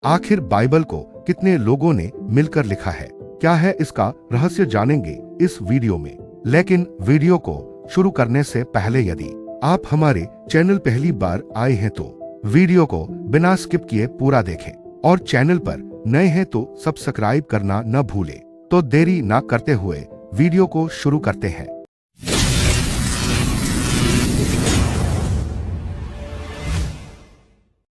आखिर बाइबल को कितने लोगों ने मिलकर लिखा है, क्या है इसका रहस्य, जानेंगे इस वीडियो में। लेकिन वीडियो को शुरू करने से पहले यदि आप हमारे चैनल पहली बार आए हैं तो वीडियो को बिना स्किप किए पूरा देखें और चैनल पर नए हैं तो सब्सक्राइब करना न भूलें। तो देरी ना करते हुए वीडियो को शुरू करते हैं।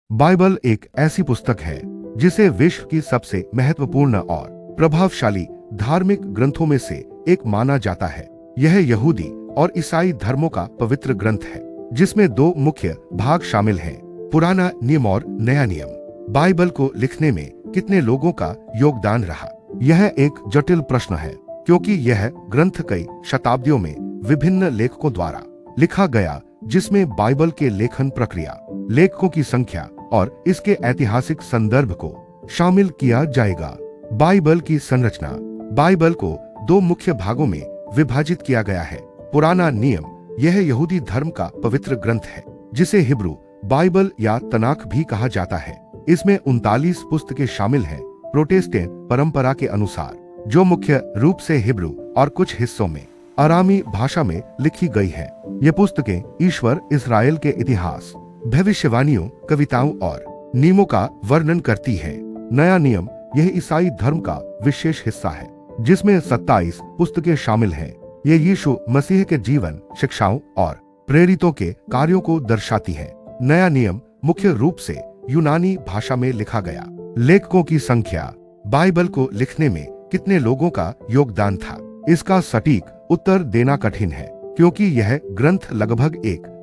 बाइबल एक ऐसी पुस्तक है जिसे विश्व की सबसे महत्वपूर्ण और प्रभावशाली धार्मिक ग्रंथों में से एक माना जाता है। यह यहूदी और ईसाई धर्मों का पवित्र ग्रंथ है जिसमें दो मुख्य भाग शामिल हैं, पुराना नियम और नया नियम। बाइबल को लिखने में कितने लोगों का योगदान रहा, यह एक जटिल प्रश्न है क्योंकि यह ग्रंथ कई शताब्दियों में विभिन्न लेखकों द्वारा लिखा गया, जिसमें बाइबल के लेखन प्रक्रिया, लेखकों की संख्या और इसके ऐतिहासिक संदर्भ को शामिल किया जाएगा। बाइबल की संरचना। बाइबल को दो मुख्य भागों में विभाजित किया गया है। पुराना नियम, यह यहूदी धर्म का पवित्र ग्रंथ है जिसे हिब्रू बाइबल या तनाख भी कहा जाता है। इसमें 39 पुस्तकें शामिल हैं प्रोटेस्टेंट परंपरा के अनुसार, जो मुख्य रूप से हिब्रू और कुछ हिस्सों में अरामी भाषा में लिखी गई है। ये पुस्तकें ईश्वर, इस्राएल के इतिहास, भविष्यवाणियों, कविताओं और नियमों का वर्णन करती है। नया नियम, यह ईसाई धर्म का विशेष हिस्सा है जिसमें 27 पुस्तकें शामिल हैं। ये यीशु मसीह के जीवन, शिक्षाओं और प्रेरितों के कार्यों को दर्शाती है। नया नियम मुख्य रूप से यूनानी भाषा में लिखा गया। लेखकों की संख्या। बाइबल को लिखने में कितने लोगों का योगदान था, इसका सटीक उत्तर देना कठिन है क्योंकि यह ग्रंथ लगभग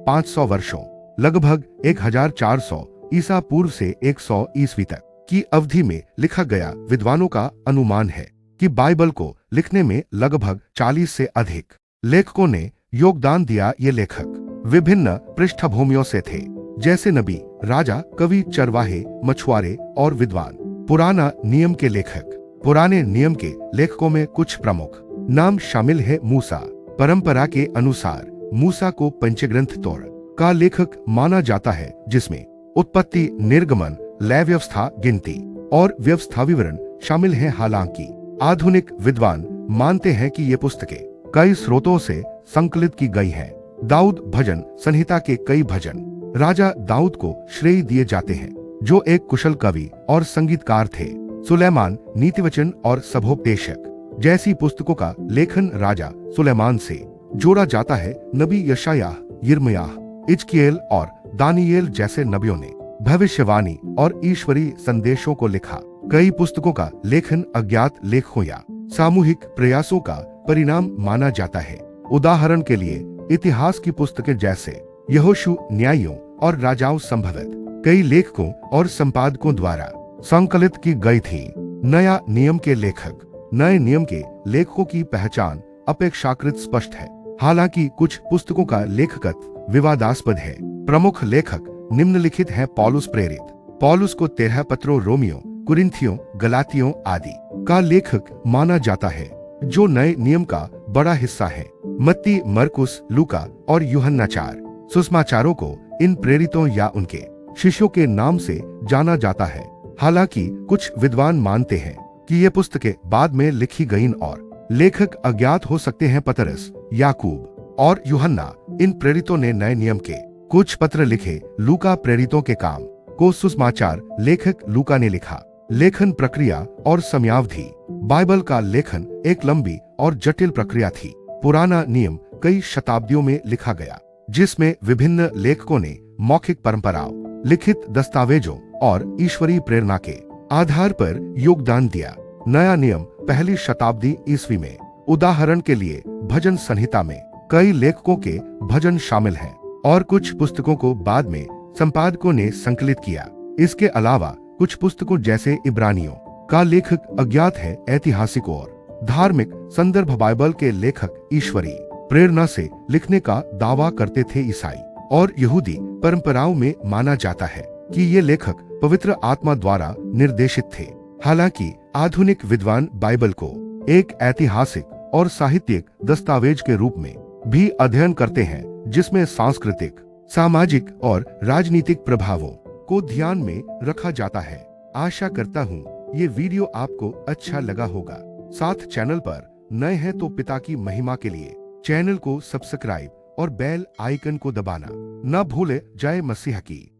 500 वर्षों, लगभग 1400 ईसा पूर्व से 100 ईस्वी तक की अवधि में लिखा गया। विद्वानों का अनुमान है कि बाइबल को लिखने में लगभग 40 से अधिक लेखकों ने योगदान दिया। ये लेखक विभिन्न पृष्ठभूमियों से थे, जैसे नबी, राजा, कवि, चरवाहे, मछुआरे और विद्वान। पुराना नियम के लेखक। पुराने नियम के लेखकों में कुछ प्रमुख नाम शामिल है। मूसा। परंपरा के अनुसार मूसा को पंचग्रंथ तोड़ का लेखक माना जाता है, जिसमें उत्पत्ति, निर्गमन, लय व्यवस्था, गिनती और व्यवस्था विवरण शामिल हैं। हालांकि आधुनिक विद्वान मानते हैं कि ये पुस्तकें कई स्रोतों से संकलित की गई हैं। दाऊद भजन संहिता के कई भजन राजा दाऊद को श्रेय दिए जाते हैं, जो एक कुशल कवि और संगीतकार थे। सुलेमान, नीतिवचन और सभोपदेशक जैसी पुस्तकों का लेखन राजा सुलेमान से जोड़ा जाता है। नबी यशायाह, यिर्मयाह, इजकिएल और दानियेल जैसे नबियों ने भविष्यवाणी और ईश्वरीय संदेशों को लिखा। कई पुस्तकों का लेखन अज्ञात लेखों या सामूहिक प्रयासों का परिणाम माना जाता है। उदाहरण के लिए इतिहास की पुस्तकें जैसे यहोशू, न्यायों और राजाओं संभवतः कई लेखकों और संपादकों द्वारा संकलित की गई थी। नया नियम के लेखक। नए नियम के लेखकों की पहचान अपेक्षाकृत स्पष्ट है, हालांकि कुछ पुस्तकों का लेखकत्व विवादास्पद है। प्रमुख लेखक निम्नलिखित हैं। पौलुस प्रेरित। पौलुस को 13 पत्रों, रोमियो, कुरिन्थियों, गलातियों आदि का लेखक माना जाता है, जो नए नियम का बड़ा हिस्सा है। मत्ती, मरकुस, लूका और यूहन्ना 4 सुसमाचारों को इन प्रेरितों या उनके शिष्यों के नाम से जाना जाता है। हालांकि कुछ विद्वान मानते हैं कि ये पुस्तकें बाद में लिखी गईं और लेखक अज्ञात हो सकते हैं। पतरस, याकूब और यूहन्ना, इन प्रेरितों ने नए नियम के कुछ पत्र लिखे। लूका प्रेरितों के काम को सुसमाचार लेखक लूका ने लिखा। लेखन प्रक्रिया और समयावधि। बाइबल का लेखन एक लंबी और जटिल प्रक्रिया थी। पुराना नियम कई शताब्दियों में लिखा गया, जिसमें विभिन्न लेखकों ने मौखिक परंपराओं, लिखित दस्तावेजों और ईश्वरीय प्रेरणा के आधार पर योगदान दिया। नया नियम पहली शताब्दी ईस्वी में, उदाहरण के लिए भजन संहिता में कई लेखकों के भजन शामिल हैं और कुछ पुस्तकों को बाद में संपादकों ने संकलित किया। इसके अलावा कुछ पुस्तकों जैसे इब्रानियों का लेखक अज्ञात है। ऐतिहासिक और धार्मिक संदर्भ। बाइबल के लेखक ईश्वरीय प्रेरणा से लिखने का दावा करते थे। ईसाई और यहूदी परंपराओं में माना जाता है कि ये लेखक पवित्र आत्मा द्वारा निर्देशित थे। हालांकि आधुनिक विद्वान बाइबल को एक ऐतिहासिक और साहित्यिक दस्तावेज के रूप में भी अध्ययन करते हैं, जिसमें सांस्कृतिक, सामाजिक और राजनीतिक प्रभावों को ध्यान में रखा जाता है। आशा करता हूँ ये वीडियो आपको अच्छा लगा होगा। साथ चैनल पर नए हैं तो पिता की महिमा के लिए चैनल को सब्सक्राइब और बेल आइकन को दबाना न भूले। जय मसीह की।